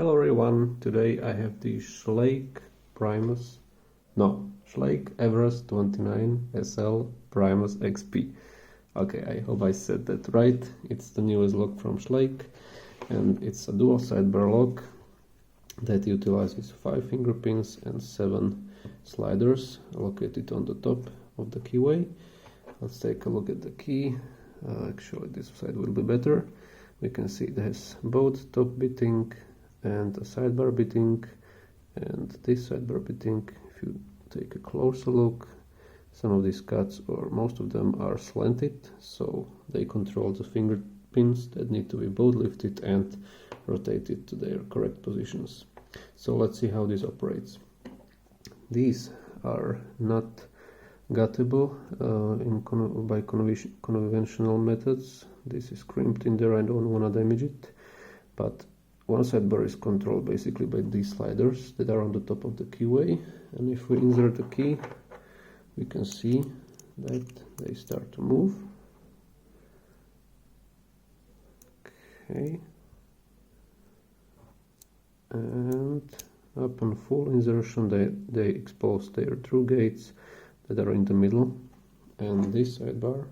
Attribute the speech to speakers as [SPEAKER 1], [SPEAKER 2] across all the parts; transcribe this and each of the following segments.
[SPEAKER 1] Hello everyone, today I have the Schlage Everest 29 SL Primus XP. Okay, I hope I said that right. It's the newest lock from Schlage and it's a dual sidebar lock that utilizes 5 finger pins and 7 sliders located on the top of the keyway. Let's take a look at the key. Actually this side will be better. We can see it has both top bitting and a sidebar bitting, and this sidebar bitting, if you take a closer look, some of these cuts, or most of them, are slanted, so they control the finger pins that need to be both lifted and rotated to their correct positions. So let's see how this operates. These are not guttable by conventional methods. This is crimped in there, I don't want to damage it, but one sidebar is controlled basically by these sliders that are on the top of the keyway, and if we insert the key we can see that they start to move. Okay, and upon full insertion they expose their through gates that are in the middle, and this sidebar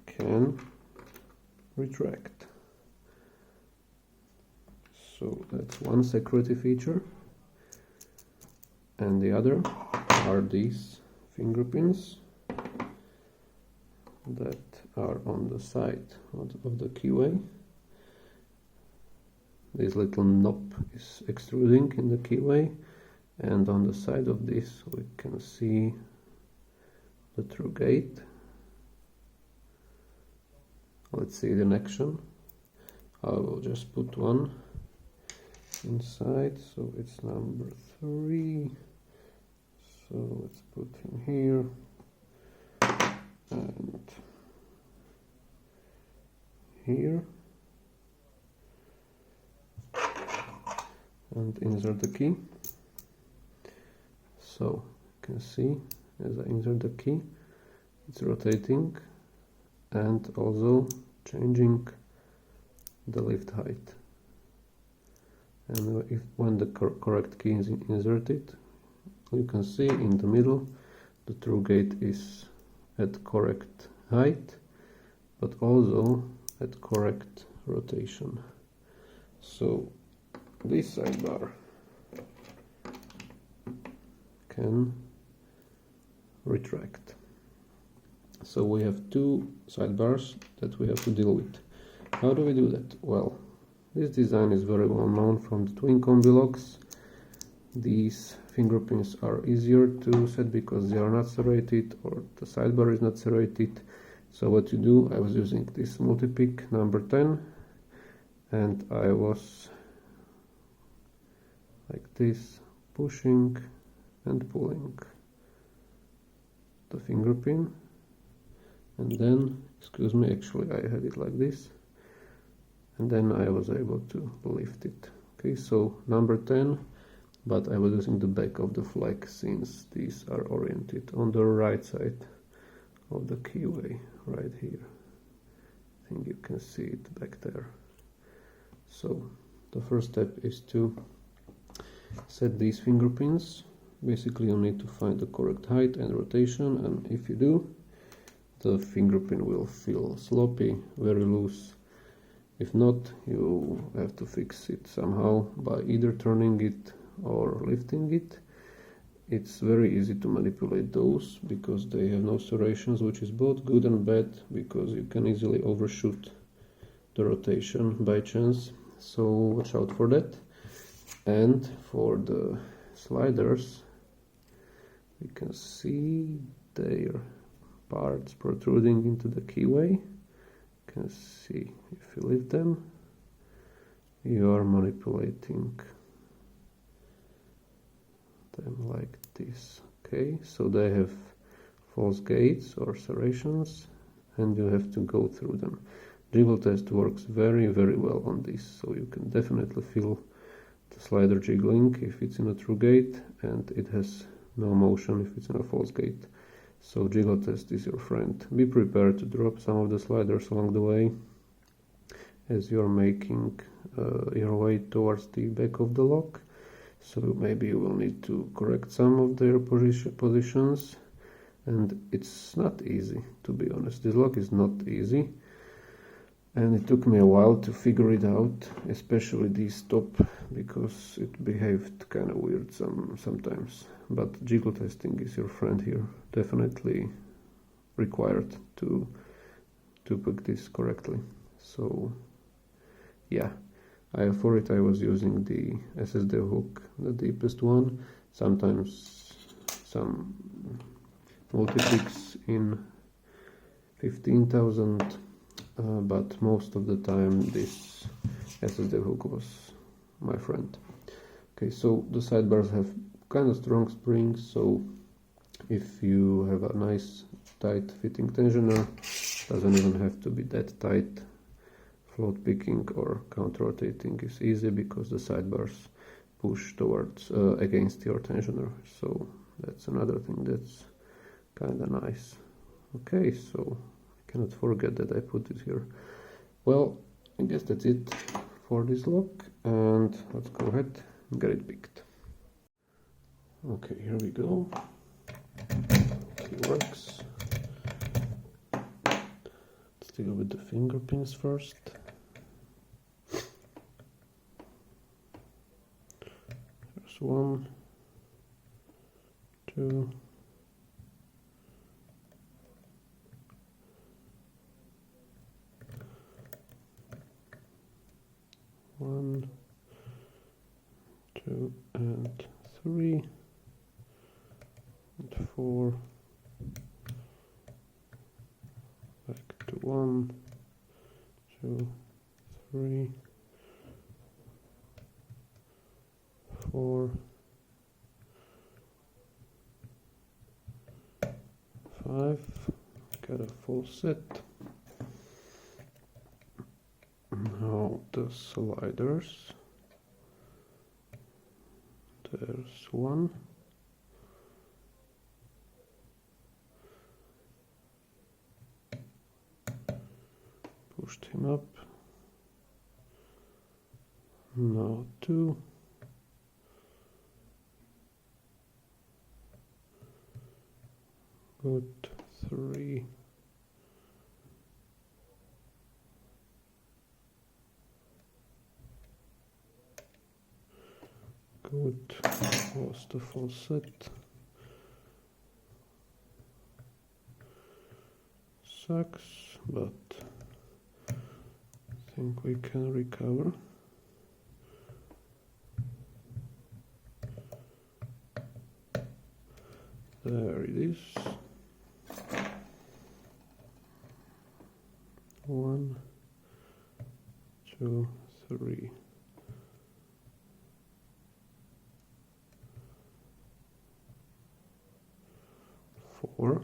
[SPEAKER 1] can retract. So that's one security feature, and the other are these finger pins that are on the side of the keyway. This little knob is extruding in the keyway, and on the side of this we can see the through gate. Let's see it in action. I will just put one inside, so it's number 3, so let's put him here and here and insert the key. So you can see as I insert the key it's rotating and also changing the lift height. And when the correct key is inserted, you can see in the middle the through gate is at correct height, but also at correct rotation. So this sidebar can retract. So we have 2 sidebars that we have to deal with. How do we do that? Well, this design is very well known from the twin combi locks. These finger pins are easier to set because they are not serrated, or the sidebar is not serrated. So what you do, I was using this multi-pick number 10, and I was like this, pushing and pulling the finger pin, and then, actually I had it like this, and then I was able to lift it. Okay, so number 10, but I was using the back of the flag since these are oriented on the right side of the keyway, right here. I think you can see it back there. So the first step is to set these finger pins. Basically you need to find the correct height and rotation, and if you do, the finger pin will feel sloppy, very loose. If not, you have to fix it somehow by either turning it or lifting it. It's very easy to manipulate those because they have no serrations, which is both good and bad because you can easily overshoot the rotation by chance, so watch out for that. And for the sliders, we can see their parts protruding into the keyway. You can see if you lift them, you are manipulating them like this. Okay, so they have false gates or serrations and you have to go through them. Jiggle test works very well on this, so you can definitely feel the slider jiggling if it's in a true gate, and it has no motion if it's in a false gate. So jiggle test is your friend. Be prepared to drop some of the sliders along the way, as you're making your way towards the back of the lock. So maybe you will need to correct some of their positions, and it's not easy, to be honest. This lock is not easy, and it took me a while to figure it out, especially the stop, because it behaved kind of weird sometimes. But jiggle testing is your friend here. Definitely required to pick this correctly. So yeah, for it I was using the SSD hook, the deepest one. Sometimes some multi-picks in 15,000, but most of the time this SSD hook was my friend. Okay, so the sidebars have kind of strong springs, so if you have a nice tight fitting tensioner, doesn't even have to be that tight. Float picking or counter rotating is easy because the sidebars push towards against your tensioner, so that's another thing that's kind of nice. Okay, so I cannot forget that I put it here. Well, I guess that's it for this lock, and let's go ahead and get it picked. Okay, here we go. It works. Let's deal with the finger pins first. There's 1, 2, 1, 2, and 3, and 4, back to 1, 2, 3, 4, 5, got a full set. Now the sliders, there's 1, pushed him up, now 2, good, 3, good, was the full set. Sucks, but I think we can recover. There it is. 1, 2, 3. 4.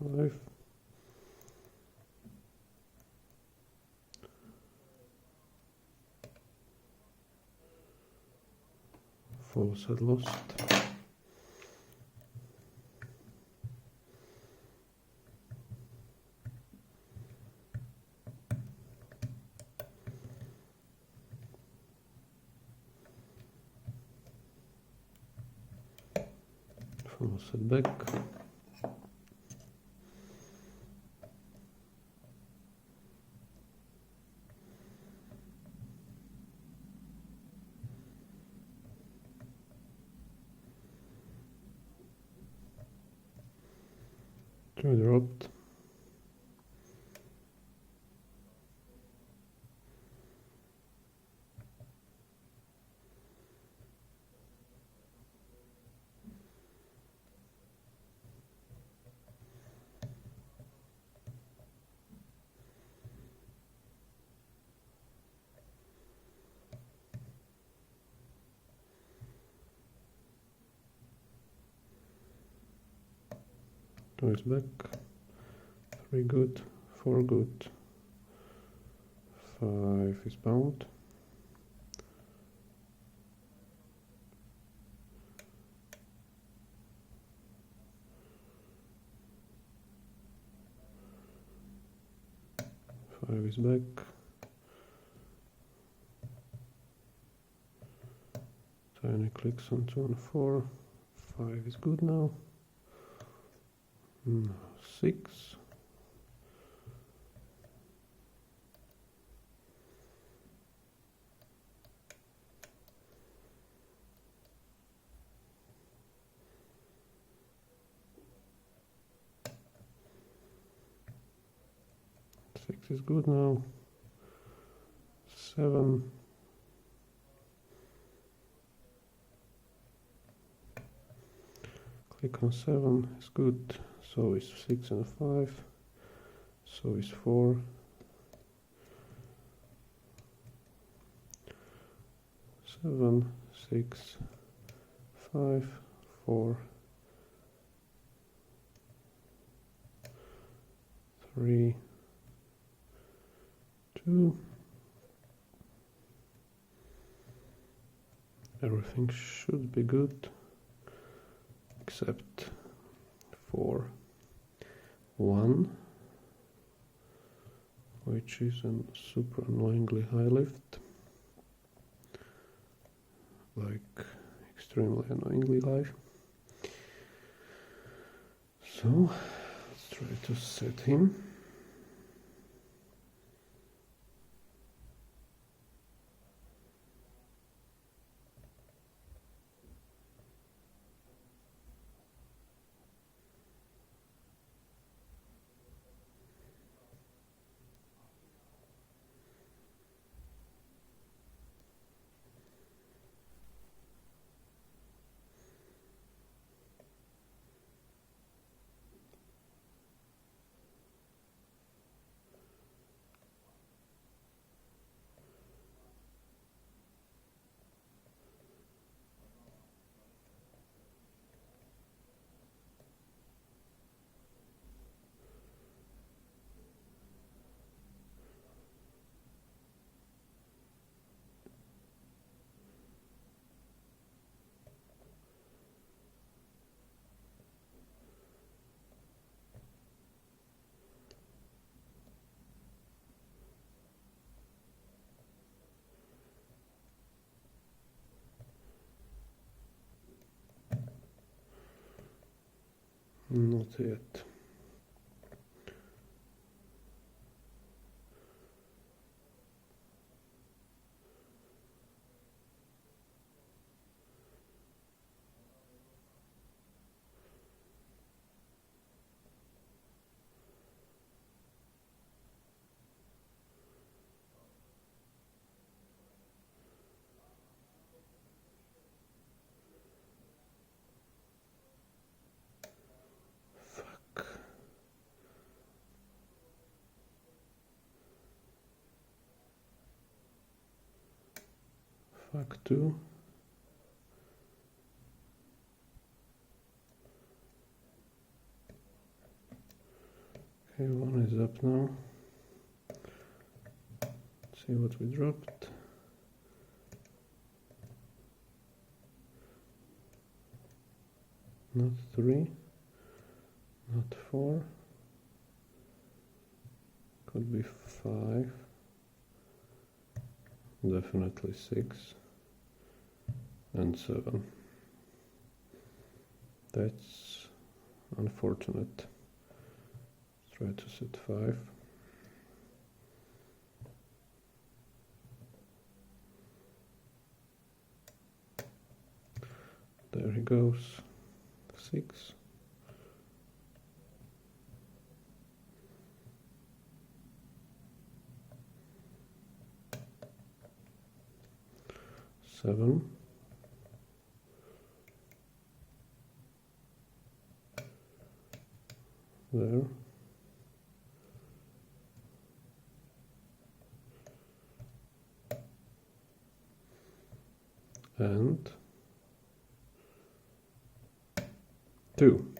[SPEAKER 1] 5. 4 set lost. Full set back. Two dropped. Two is back. 3 good, 4 good, 5 is bound. Five is back. Tiny clicks on 2 and 4. 5 is good now. 6. Six is good now. 7. Click on 7 is good. So is 6 and 5. So is 4. 7, 6, 5, 4, 3, 2. Everything should be good except for 1, which is a super annoyingly high lift, like extremely annoyingly high. So let's try to set him. Not yet. Fuck 2. Okay, 1 is up now. Let's see what we dropped. Not 3, not 4, could be 5, definitely 6, and 7. That's unfortunate. Try to set 5. There he goes. 6. 7. There. And 2.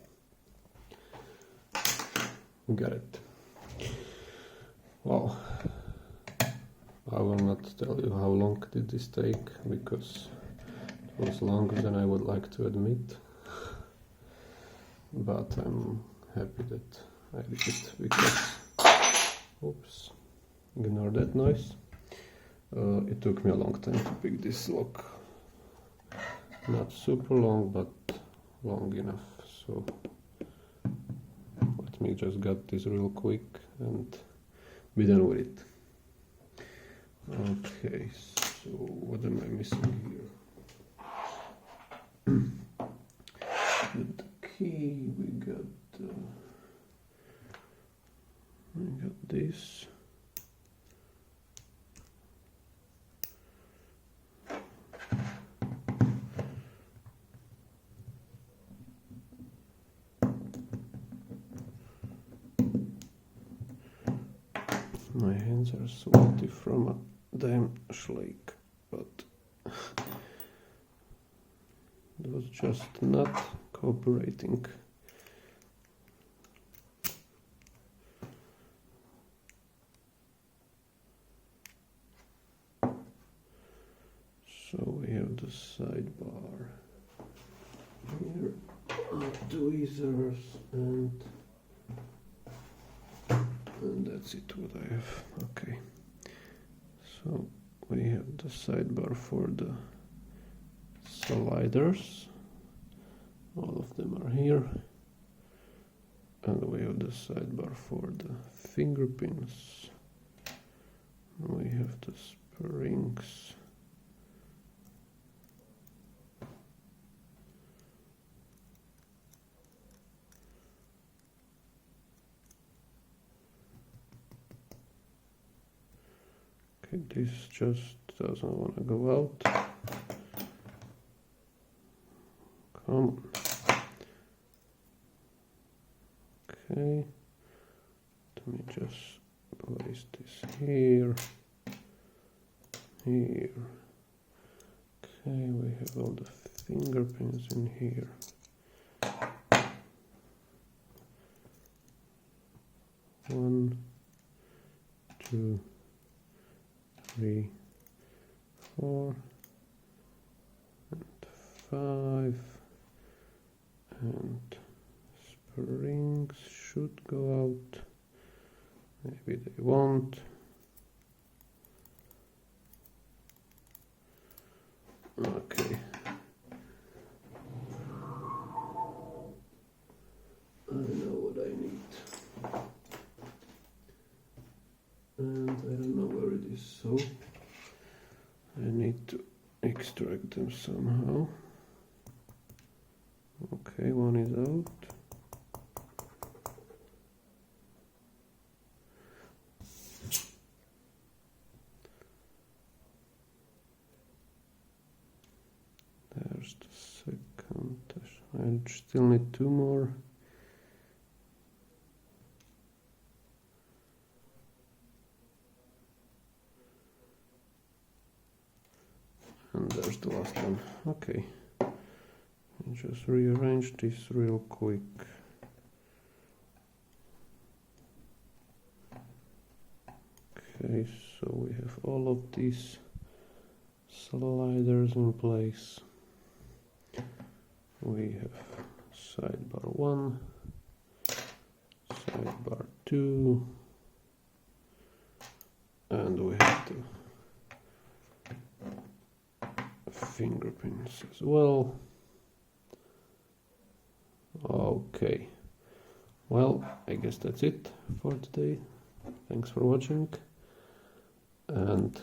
[SPEAKER 1] We got it. Wow. I will not tell you how long did this take, because it was longer than I would like to admit. But I'm happy that I did it, because, oops, ignore that noise. It took me a long time to pick this lock. Not super long, but long enough. So let me just get this real quick and be done with it. Okay, so what am I missing here? With the key we got this. My hands are sweaty from a damn Schlage, but it was just not cooperating. So we have the sidebar here, tweezers, and that's it what I have. Okay, so we have the sidebar for the sliders, all of them are here, and we have the sidebar for the finger pins. We have the springs. Okay, this just doesn't want to go out. Come on. Okay, let me just place this here. Here. Okay, we have all the finger pins in here. 1, 2, 3, 4, and 5, and springs should go out. Maybe they won't. Okay. I know what I need. And I don't know where it is, so I need to extract them somehow. Okay, one is out. There's the second. I still need 2 more. And there's the last one. Okay. Just rearrange this real quick. Okay, so we have all of these sliders in place. We have sidebar 1, sidebar 2, and we have the finger pins as well. Okay, well, I guess that's it for today. Thanks for watching, and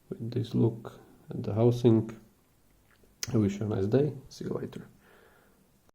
[SPEAKER 1] with this look at the housing, I wish you a nice day. See you later.